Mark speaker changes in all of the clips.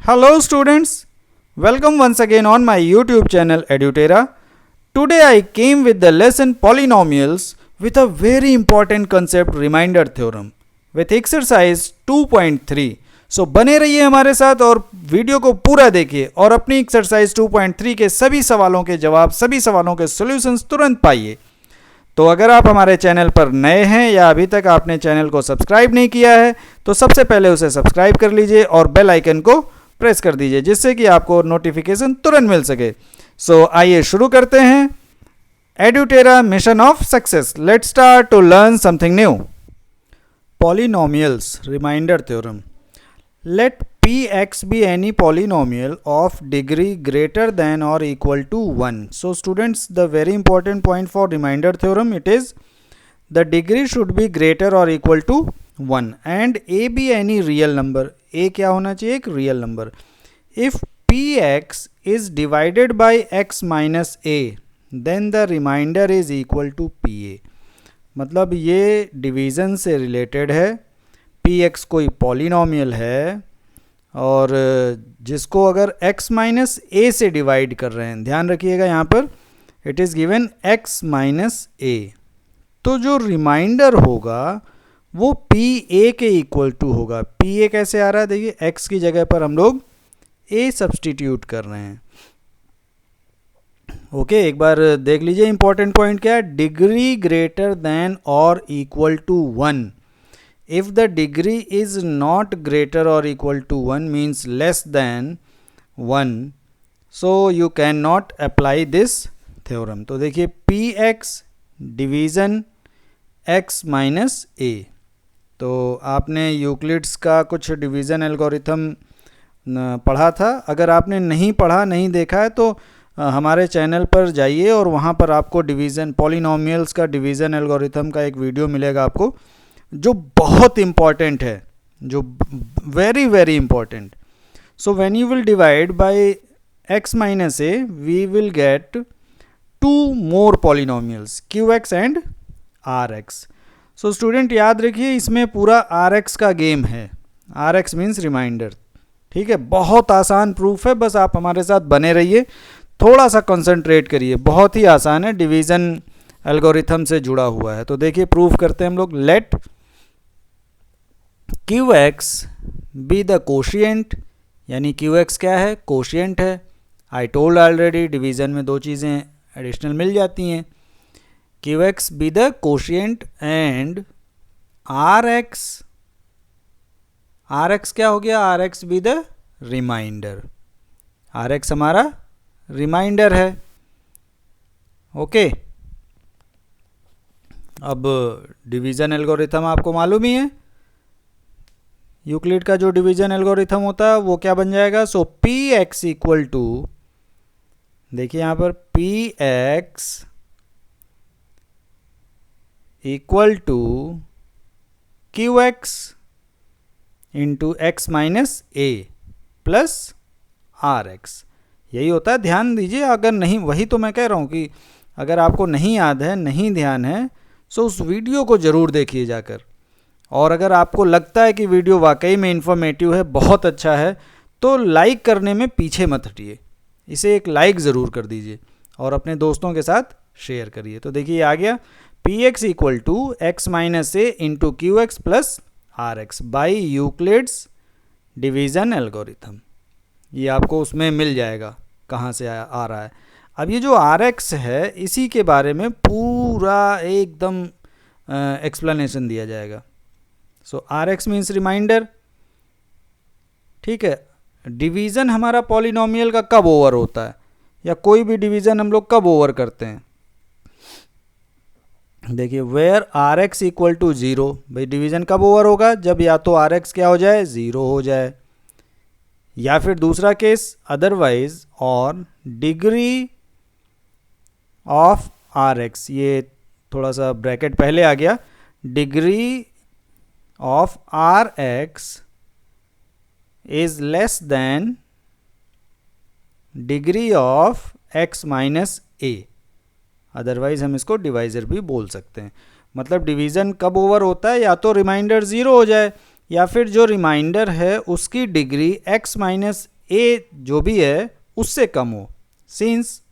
Speaker 1: Hello students, welcome once again on my YouTube channel Edutera. Today I came with the lesson polynomials with a very important concept reminder theorem with exercise 2.3. So बने रहिए हमारे साथ और video को पूरा देखिए और अपनी एक्सरसाइज 2.3 के सभी सवालों के जवाब, सभी सवालों के सॉल्यूशंस तुरंत पाइए। तो अगर आप हमारे चैनल पर नए हैं या अभी तक आपने चैनल को सब्सक्राइब नहीं किया है तो सबसे पहले उसे सब्सक्राइब कर लीजिए और बेल आइकन को प्रेस कर दीजिए जिससे कि आपको नोटिफिकेशन तुरंत मिल सके। सो आइए शुरू करते हैं Edutera mission of success. Let's start to learn something new. Polynomials remainder theorem. Let px be any polynomial of degree greater than or equal to 1. So students, the very important point for reminder theorem, it is the degree should be greater or equal to 1 and a be any real number. a क्या होना चाहिए? एक real number. If px is divided by x minus a then the remainder is equal to pa. मतलब ये division से related है। px कोई polynomial है और जिसको अगर x माइनस ए से डिवाइड कर रहे हैं, ध्यान रखिएगा यहाँ पर it is given x minus ए, तो जो रिमाइंडर होगा वो पी ए के इक्वल टू होगा। पी ए कैसे आ रहा है? देखिए x की जगह पर हम लोग a सब्सटीट्यूट कर रहे हैं। ओके, एक बार देख लीजिए इंपॉर्टेंट पॉइंट क्या है। डिग्री ग्रेटर देन और equal to 1. If the degree is not greater or equal to 1 means less than 1, so you cannot apply this theorem. तो देखिए px division x minus a, तो आपने यूक्लिड्स का कुछ division algorithm पढ़ा था। अगर आपने नहीं पढ़ा, नहीं देखा है तो हमारे चैनल पर जाइए और वहाँ पर आपको डिवीज़न पॉलिनोमियल्स का डिवीज़न एल्गोरिथम का एक वीडियो मिलेगा आपको, जो बहुत इम्पॉर्टेंट है, जो very very important. So when you will divide by x minus A we will get two more polynomials qx and rx. सो स्टूडेंट याद रखिए इसमें पूरा rx का गेम है। rx means remainder. ठीक है, बहुत आसान प्रूफ है, बस आप हमारे साथ बने रहिए, थोड़ा सा कंसंट्रेट करिए, बहुत ही आसान है, डिवीज़न एल्गोरिथम से जुड़ा हुआ है। तो देखिए प्रूफ करते हैं हम लोग। Let qx be the quotient, यानी qx क्या है? कोशिएंट है। आई टोल्ड ऑलरेडी डिवीज़न में दो चीज़ें एडिशनल मिल जाती हैं। qx be the quotient and rx क्या हो गया? rx be the remainder. rx हमारा रिमाइंडर है। ओके, अब डिवीज़न एल्गोरिथम आपको मालूम ही है, यूक्लिड का जो डिवीज़न एल्गोरिथम होता है वो क्या बन जाएगा? So P X equal to, देखिए यहाँ पर P X equal to Q X into X minus A plus R X, यही होता है। ध्यान दीजिए, अगर नहीं, वही तो मैं कह रहा हूँ कि अगर आपको नहीं याद है, नहीं ध्यान है, सो उस वीडियो को ज़रूर देखिए जाकर। और अगर आपको लगता है कि वीडियो वाकई में इन्फॉर्मेटिव है, बहुत अच्छा है, तो लाइक करने में पीछे मत हटिए, इसे एक लाइक ज़रूर कर दीजिए और अपने दोस्तों के साथ शेयर करिए। तो देखिए आ गया P X equal to X minus A into Q X plus R X by Euclid's division algorithm. ये आपको उसमें मिल जाएगा कहाँ से आ रहा है। अब ये जो आर एक्स है इसी के बारे में पूरा एकदम एक्सप्लेनेशन दिया जाएगा। सो आर एक्स मीन्स रिमाइंडर। ठीक है, डिवीज़न हमारा पॉलिनोमियल का कब ओवर होता है, या कोई भी डिवीज़न हम लोग कब ओवर करते हैं? देखिए where R X equal to 0, भाई डिवीज़न कब ओवर होगा? जब या तो आर एक्स क्या हो जाए? 0 हो जाए, या फिर दूसरा केस अदरवाइज और डिग्री ऑफ आर एक्स, ये थोड़ा सा ब्रैकेट पहले आ गया, degree of R X is less than degree of X minus A, otherwise हम इसको डिवाइज़र भी बोल सकते हैं। मतलब डिवीज़न कब ओवर होता है? या तो रिमाइंडर 0 हो जाए या फिर जो रिमाइंडर है उसकी डिग्री x माइनस ए जो भी है उससे कम हो। सिंस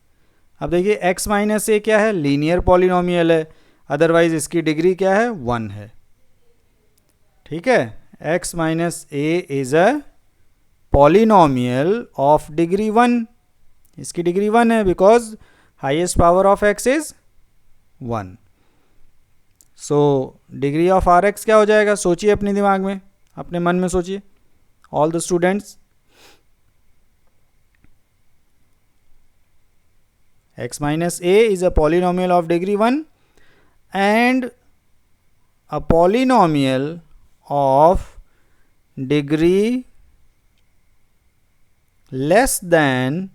Speaker 1: अब देखिए x माइनस ए क्या है, लीनियर पॉलिनोमियल है, अदरवाइज इसकी डिग्री क्या है, 1 है। ठीक है, x minus A is a polynomial of degree 1, इसकी डिग्री 1 है because highest power of x is 1। So degree of R X क्या हो जाएगा, सोचिए अपने दिमाग में, अपने मन में सोचिए all the students. x minus a is a polynomial of degree 1 and a polynomial of degree less than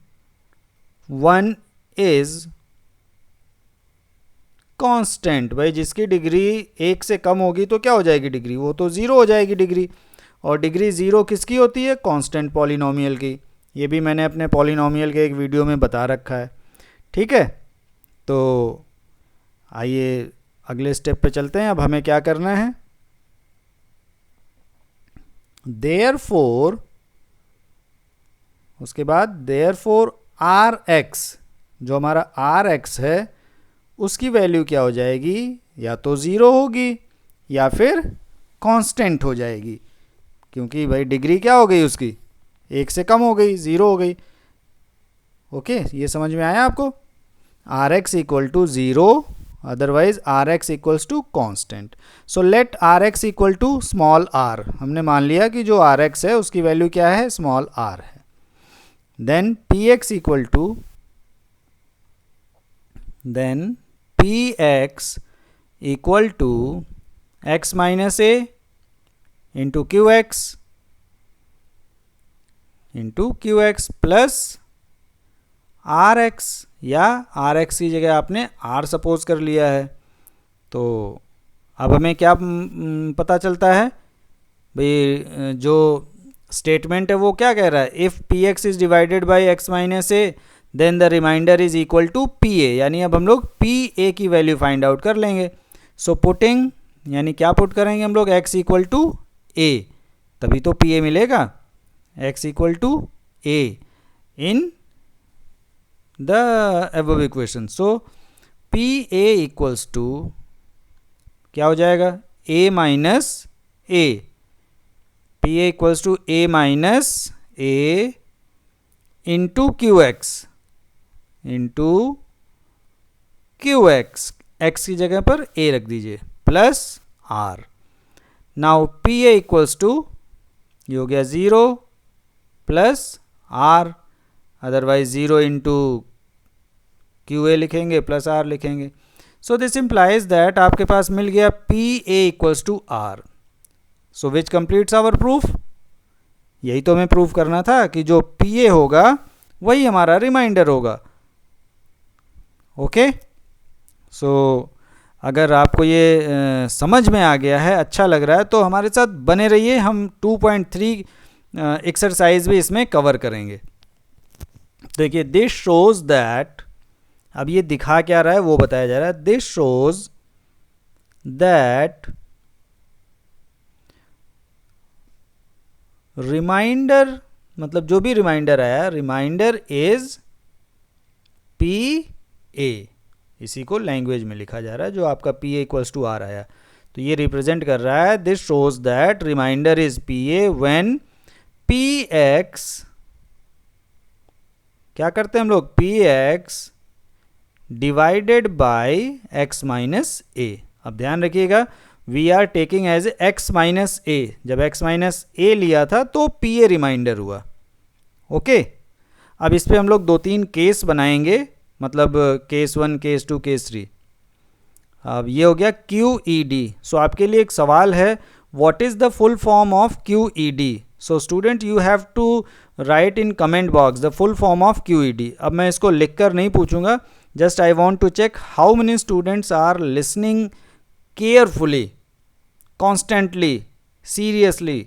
Speaker 1: 1 is constant. भाई जिसकी डिग्री 1 से कम होगी तो क्या हो जाएगी डिग्री, वो तो 0 हो जाएगी डिग्री। और डिग्री 0 किसकी होती है, कांस्टेंट पॉलिनोमियल की। ये भी मैंने अपने पॉलिनोमियल के एक वीडियो में बता रखा है। ठीक है, तो आइए अगले स्टेप पे चलते हैं। अब हमें क्या करना है, देयरफॉर, उसके बाद देयरफॉर आर एक्स, जो हमारा आर एक्स है उसकी वैल्यू क्या हो जाएगी, या तो 0 होगी या फिर कांस्टेंट हो जाएगी, क्योंकि भाई डिग्री क्या हो गई उसकी, 1 से कम हो गई, 0 हो गई। ओके, ये समझ में आया आपको। R X equal to 0, otherwise R X equals to constant. So let R X equal to small R, हमने मान लिया कि जो आर एक्स है उसकी वैल्यू क्या है, स्मॉल आर है। Then P X equal to, then P X equal to X minus A into Q X plus R X, या आर एक्स की जगह आपने आर सपोज कर लिया है। तो अब हमें क्या पता चलता है भाई, जो स्टेटमेंट है वो क्या कह रहा है, if P X is divided by X minus A then the remainder is equal to P A, यानी अब हम लोग पी ए की वैल्यू फाइंड आउट कर लेंगे। सो पुटिंग, यानी क्या पुट करेंगे हम लोग, x इक्वल टू ए, तभी तो पी ए मिलेगा, x equal to a in the above equation. So p a equals to क्या हो जाएगा, a minus a, p a equals to a minus A into Q x, x की जगह पर a रख दीजिए, plus r। Now p a equals to, ये हो गया 0 plus r, otherwise 0 into q a लिखेंगे प्लस r लिखेंगे। सो दिस इंप्लाइज दैट आपके पास मिल गया p a equals to r। So which completes our proof, यही तो हमें प्रूफ करना था कि जो पी ए होगा वही हमारा रिमाइंडर होगा। ओके, सो अगर आपको ये समझ में आ गया है, अच्छा लग रहा है, तो हमारे साथ बने रहिए, हम 2.3 एक्सरसाइज भी इसमें कवर करेंगे। देखिए, दिस शोज दैट, अब ये दिखा क्या रहा है वो बताया जा रहा है। दिस शोज दैट रिमाइंडर, मतलब जो भी रिमाइंडर आया, रिमाइंडर इज पी ए, इसी को लैंग्वेज में लिखा जा रहा है, जो आपका p a equals to r आया, तो ये रिप्रेजेंट कर रहा है, this shows that reminder is p a when p x, क्या करते हैं हम लोग, p x divided by x minus a. अब ध्यान रखिएगा, we are taking as x minus a, जब एक्स माइनस ए लिया था तो पी ए रिमाइंडर हुआ। ओके, अब इस पे हम लोग 2-3 केस बनाएंगे, मतलब केस 1, केस 2, केस 3। अब ये हो गया क्यू ई डी। सो आपके लिए एक सवाल है, what is the full form of Q E D. So student you have to write in comment box the full form of Q E D. अब मैं इसको लिख कर नहीं पूछूंगा, just I want to check how many students are listening carefully, constantly, seriously.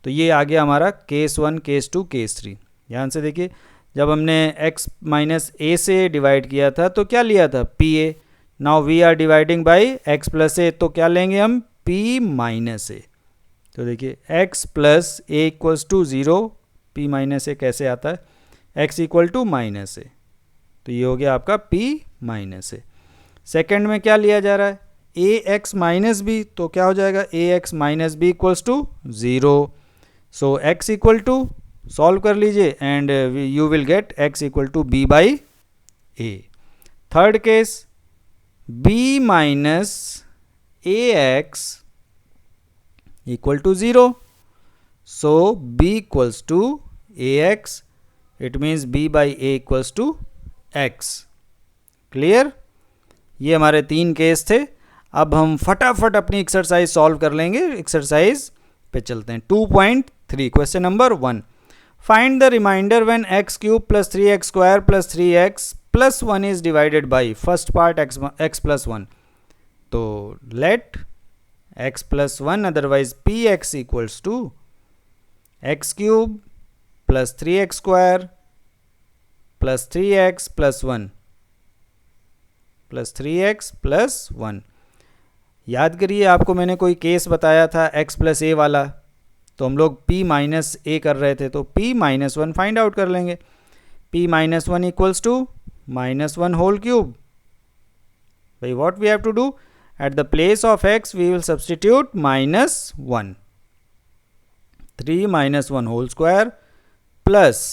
Speaker 1: तो ये आ गया हमारा केस 1, केस 2, केस 3। ध्यान से देखिए, जब हमने x माइनस ए से डिवाइड किया था तो क्या लिया था, p a. Now we are dividing by x plus a, तो क्या लेंगे हम, p माइनस ए। तो देखिए x plus a equals to 0 p minus a कैसे आता है, x इक्वल टू माइनस ए, तो ये हो गया आपका p माइनस ए। सेकेंड में क्या लिया जा रहा है, ए एक्स माइनस बी, तो क्या हो जाएगा a x minus b equals to 0। So x equal to, solve कर लीजिए and you will get x equal to b by a. Third case, b minus a x equal to 0, so b equals to a x, it means b by a equals to x। Clear, ये हमारे 3 case थे। अब हम फटाफट अपनी exercise solve कर लेंगे। Exercise पे चलते हैं। 2.3 question number 1, find the remainder when x cube plus 3x square plus 3x plus 1 is divided by first part x plus 1। तो late x plus 1 otherwise px equals to x cube plus 3x square plus 3x plus 1 plus 3x plus 1। याद करिए, आपको मैंने कोई case बताया था x plus ए वाला, तो हम लोग p माइनस ए कर रहे थे, तो p माइनस 1 फाइंड आउट कर लेंगे। p minus 1 equals to minus 1 whole cube. भाई what we have to do, at the place of x we will substitute minus 1। 3 minus 1 whole square plus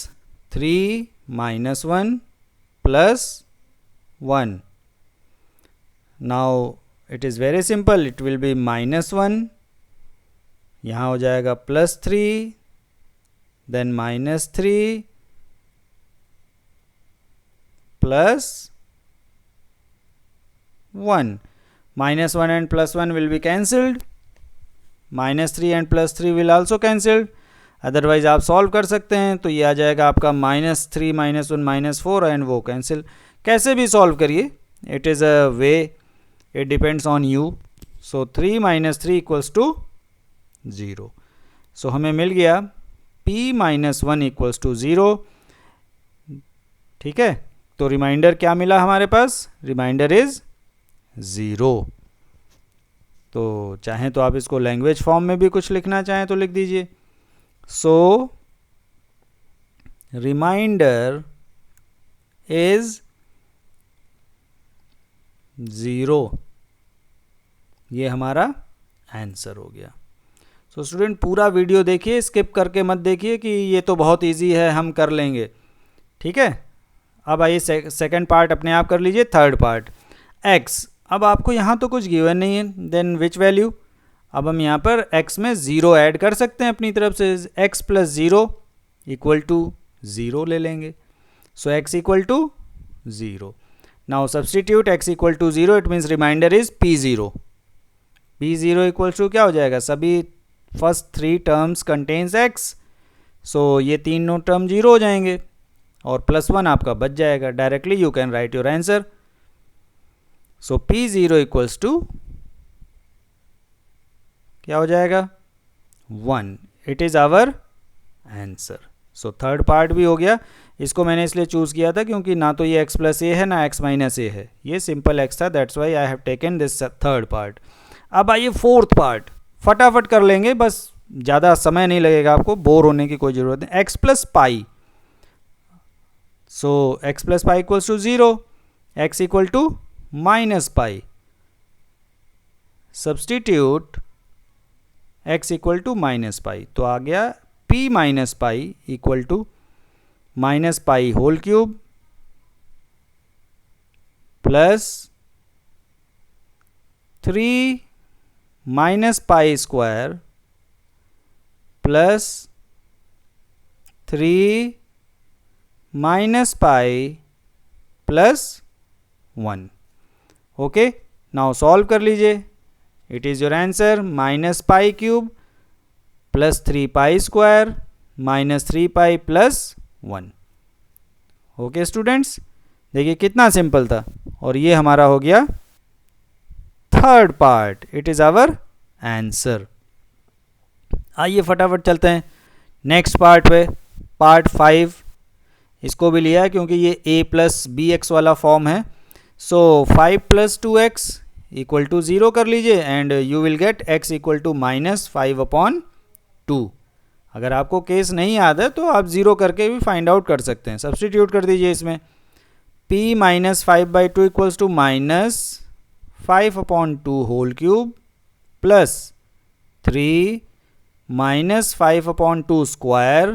Speaker 1: 3 minus 1 plus 1। Now it is very simple, it will be minus 1, यहाँ हो जाएगा plus 3, then minus 3 plus 1। Minus 1 and plus 1 will be cancelled, minus 3 and plus 3 will also cancelled। Otherwise आप solve कर सकते हैं, तो ये आ जाएगा आपका माइनस 3 माइनस 1 माइनस 4 एंड वो कैंसिल। कैसे भी सॉल्व करिए, it is a way, it depends on you। so 3 minus 3 equals to 0। so हमें मिल गया p minus 1 equals to 0। ठीक है, तो रिमाइंडर क्या मिला हमारे पास, रिमाइंडर इज 0। तो चाहें तो आप इसको लैंग्वेज फॉर्म में भी कुछ लिखना चाहें तो लिख दीजिए। सो रिमाइंडर इज 0, ये हमारा आंसर हो गया। सो स्टूडेंट पूरा वीडियो देखिए, स्किप करके मत देखिए कि ये तो बहुत इजी है हम कर लेंगे। ठीक है, अब आइए सेकंड पार्ट अपने आप कर लीजिए। थर्ड पार्ट x, अब आपको यहाँ तो कुछ गिवन नहीं है, देन विच वैल्यू, अब हम यहाँ पर x में 0 ऐड कर सकते हैं अपनी तरफ से, x प्लस 0 इक्वल टू 0 ले लेंगे। So x equal to 0। Now substitute x equal to 0, it means remainder is p0। p0 equal to क्या हो जाएगा, सभी फर्स्ट 3 टर्म्स कंटेन्स x, सो ये तीनों टर्म 0 हो जाएंगे और प्लस 1 आपका बच जाएगा। Directly you can write your answer. So p0 equals to क्या हो जाएगा, 1। It is our answer. So third part भी हो गया। इसको मैंने इसलिए चूज़ किया था क्योंकि ना तो ये x प्लस ए है ना x माइनस ए है, ये सिंपल x था, that's why I have taken this third part. अब आइए फोर्थ पार्ट, फटाफट कर लेंगे, बस ज़्यादा समय नहीं लगेगा, आपको बोर होने की कोई ज़रूरत नहीं। x plus pi, so x plus pi equals to 0, x equal to minus pi, substitute x equal to minus pi, तो आ गया p minus pi equal to minus pi whole cube plus 3 minus pi square plus 3 minus pi plus 1। Okay, now solve कर लीजिए। It is your answer, minus pi cube plus 3 pi square minus 3 pi plus 1। Okay students, देखिए कितना simple था, और ये हमारा हो गया third part. It is our answer. आइए फटाफट चलते हैं नेक्स्ट पार्ट पे, पार्ट 5। इसको भी लिया है क्योंकि ये a प्लस बी एक्स वाला फॉर्म है। सो 5 प्लस 2x इक्वल टू 0 कर लीजिए and you will get x equal to minus 5/2। अगर आपको केस नहीं याद है तो आप 0 करके भी फाइंड आउट कर सकते हैं। सब्सटीट्यूट कर दीजिए इसमें, p minus 5/2 equals to minus 5/2 whole cube plus 3 minus 5/2 square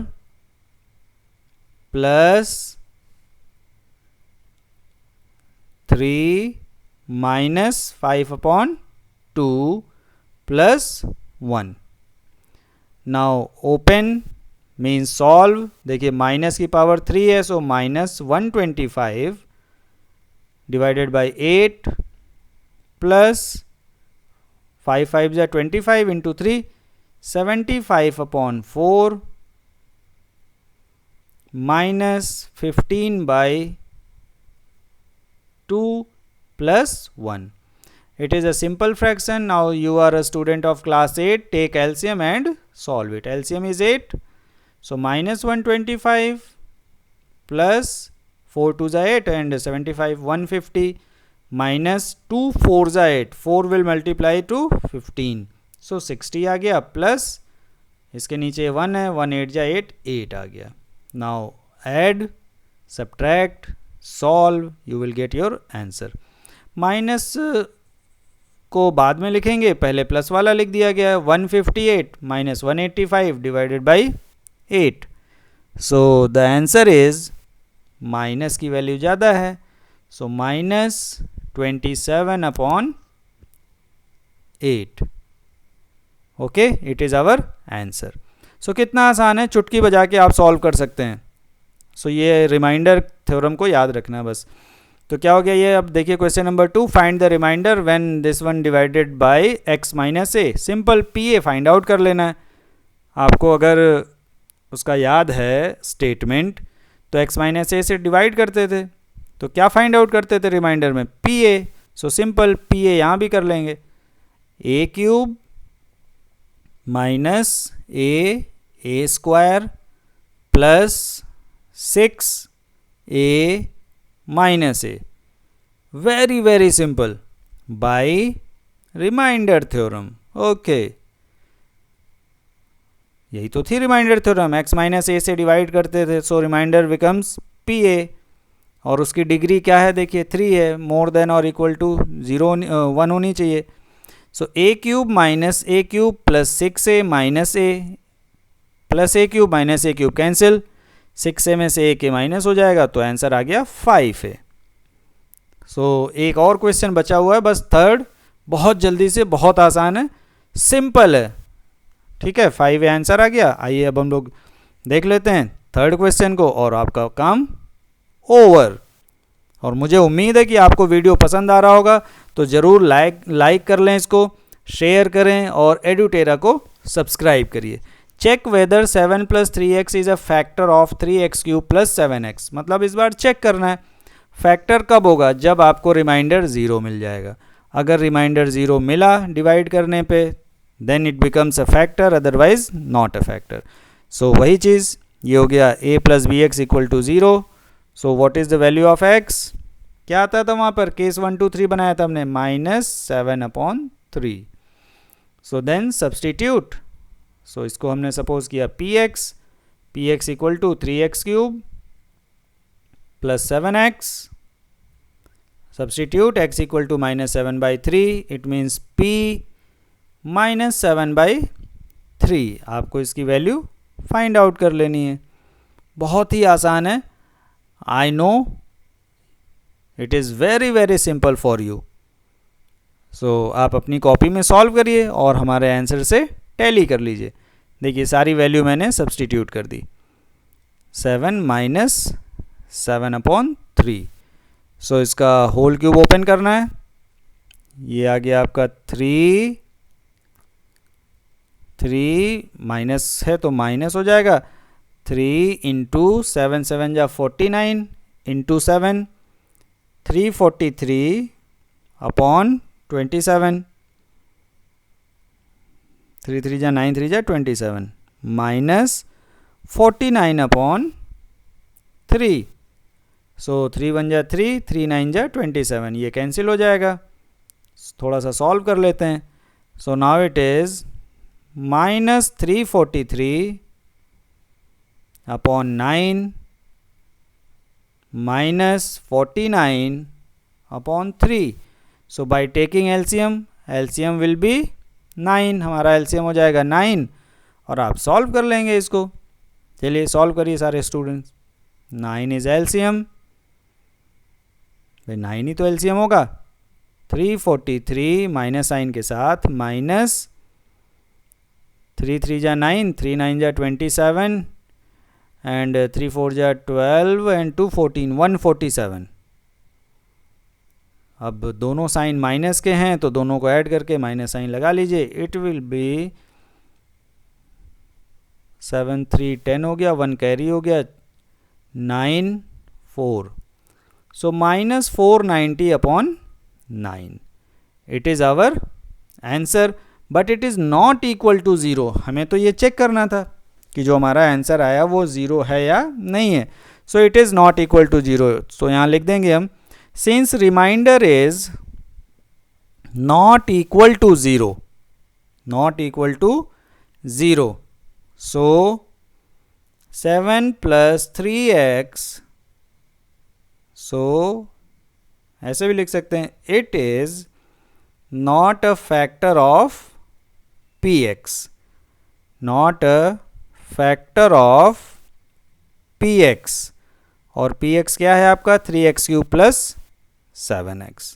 Speaker 1: plus 3 minus 5/2 plus 1। Now open means solve. देखिए माइनस की पावर 3 है, so minus 125 divided by 8 plus 5 5 जा 25 into 3 75/4 minus 15/2 plus 1. It is a simple fraction. Now you are a student of class 8. Take LCM and solve it. LCM is 8. So minus 125 plus 4 2 is 8 and 75 150 minus 2 4 is 8. 4 will multiply to 15. So 60 आ गया plus इसके नीचे 1 है, 1 8 जा 8 8 आ गया। Now add, subtract, solve, you will get your answer. Minus को बाद में लिखेंगे, पहले प्लस वाला लिख दिया गया है। 158 minus 185 divided by 8। So the answer is, minus की वैल्यू ज़्यादा है, so minus 27/8। Okay, it is our answer. So कितना आसान है, चुटकी बजा के आप सॉल्व कर सकते हैं। सो ये रिमाइंडर थ्योरम को याद रखना बस। तो क्या हो गया ये, अब देखिए question number 2, find the remainder when this one divided by x minus a. Simple pa find out कर लेना है आपको। अगर उसका याद है स्टेटमेंट, तो x माइनस ए से डिवाइड करते थे, तो क्या फाइंड आउट करते थे रिमाइंडर में, pa। सो सिंपल pa यहाँ भी कर लेंगे, a cube minus a square plus 6a minus a. Very very simple, by remainder theorem. Okay, यही तो थी remainder theorem, x minus a से डिवाइड करते थे, सो रिमाइंडर बिकम्स pa। और उसकी डिग्री क्या है, देखिए 3 है, मोर देन और इक्वल टू 1 होनी चाहिए। सो a cube minus a cube plus 6a minus a plus a cube minus a cube cancel, 6a में से a के माइनस हो जाएगा, तो आंसर आ गया 5 है। सो एक और क्वेश्चन बचा हुआ है, बस थर्ड, बहुत जल्दी से, बहुत आसान है, सिंपल है, ठीक है। 5 आंसर आ गया। आइए अब हम लोग देख लेते हैं थर्ड क्वेश्चन को, और आपका काम ओवर। और मुझे उम्मीद है कि आपको वीडियो पसंद आ रहा होगा, तो ज़रूर लाइक कर लें, इसको शेयर करें और एडुटेरा को सब्सक्राइब करिए। Check whether 7 + 3x is a factor of 3x³ + 7x। मतलब इस बार चेक करना है फैक्टर कब होगा, जब आपको रिमाइंडर 0 मिल जाएगा। अगर रिमाइंडर 0 मिला डिवाइड करने पे, then it becomes a factor, otherwise not a factor. So वही चीज़, ये हो गया a + bx = 0। So what is the value of x, क्या आता था वहाँ पर, केस 1 2 3 बनाया था हमने, -7/3। So then substitute. सो इसको हमने सपोज किया px = 3x³ + 7x। Substitute x = -7/3, it means p -7/3। आपको इसकी वैल्यू फाइंड आउट कर लेनी है। बहुत ही आसान है, I know, it is very very simple for you. So आप अपनी कॉपी में सॉल्व करिए और हमारे आंसर से टैली कर लीजिए। देखिए सारी वैल्यू मैंने सब्सटीट्यूट कर दी, 7 - 7/3। सो इसका होल क्यूब ओपन करना है, ये आ गया आपका 3 माइनस है तो माइनस हो जाएगा, 3 × 7 7 जा 49 × 7 343/27, 3 3 जा 9 3 जा 27 माइनस 49/3। सो 3 1 जा 3, 3 9 जा 27, ये कैंसिल हो जाएगा। थोड़ा सा सॉल्व कर लेते हैं। So now it is -343 upon 9 minus 49 upon 3. So by taking LCM will be 9. हमारा एलसीएम हो जाएगा 9 और आप सॉल्व कर लेंगे इसको. चलिए सॉल्व करिए सारे स्टूडेंट्स. 9 is LCM. भाई 9 ही तो एलसीएम होगा. 343 माइनस साइन के साथ माइनस 3 3 जा 9, 3 9 जा 27 एंड 3 4 जा 12 एंड 2 14, 147. अब दोनों साइन माइनस के हैं तो दोनों को ऐड करके माइनस साइन लगा लीजिए. इट विल बी 7 3 10 हो गया, 1 कैरी हो गया, 9 4. So minus 490 upon 9. It is our answer. But it is not equal to 0. हमें तो ये चेक करना था कि जो हमारा आंसर आया वो 0 है या नहीं है. So it is not equal to 0. So यहाँ लिख देंगे हम, since remainder is not equal to 0, not equal to 0, so 7 plus 3x, so ऐसे भी लिख सकते हैं, it is not a factor of px, not a factor of px. और px क्या है आपका 3x cube plus 7x.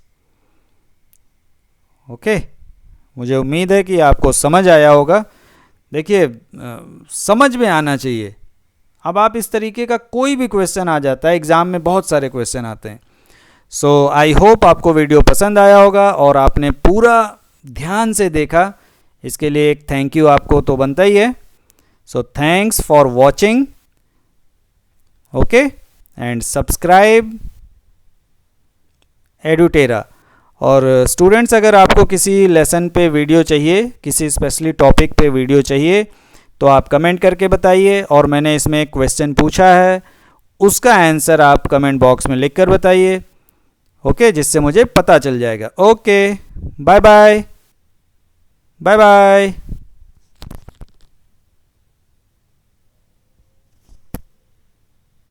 Speaker 1: Okay, मुझे उम्मीद है कि आपको समझ आया होगा. देखिए समझ में आना चाहिए. अब आप इस तरीके का कोई भी क्वेश्चन आ जाता है एग्ज़ाम में, बहुत सारे क्वेश्चन आते हैं. सो आई होप आपको वीडियो पसंद आया होगा और आपने पूरा ध्यान से देखा. इसके लिए एक थैंक यू आपको तो बनता ही है. So thanks for watching. Okay, and subscribe Edutera. और स्टूडेंट्स, अगर आपको किसी लेसन पे वीडियो चाहिए, किसी स्पेशली टॉपिक पे वीडियो चाहिए, तो आप कमेंट करके बताइए. और मैंने इसमें एक क्वेश्चन पूछा है, उसका आंसर आप कमेंट बॉक्स में लिख कर बताइए. ओके, जिससे मुझे पता चल जाएगा. Okay, bye bye. Bye bye.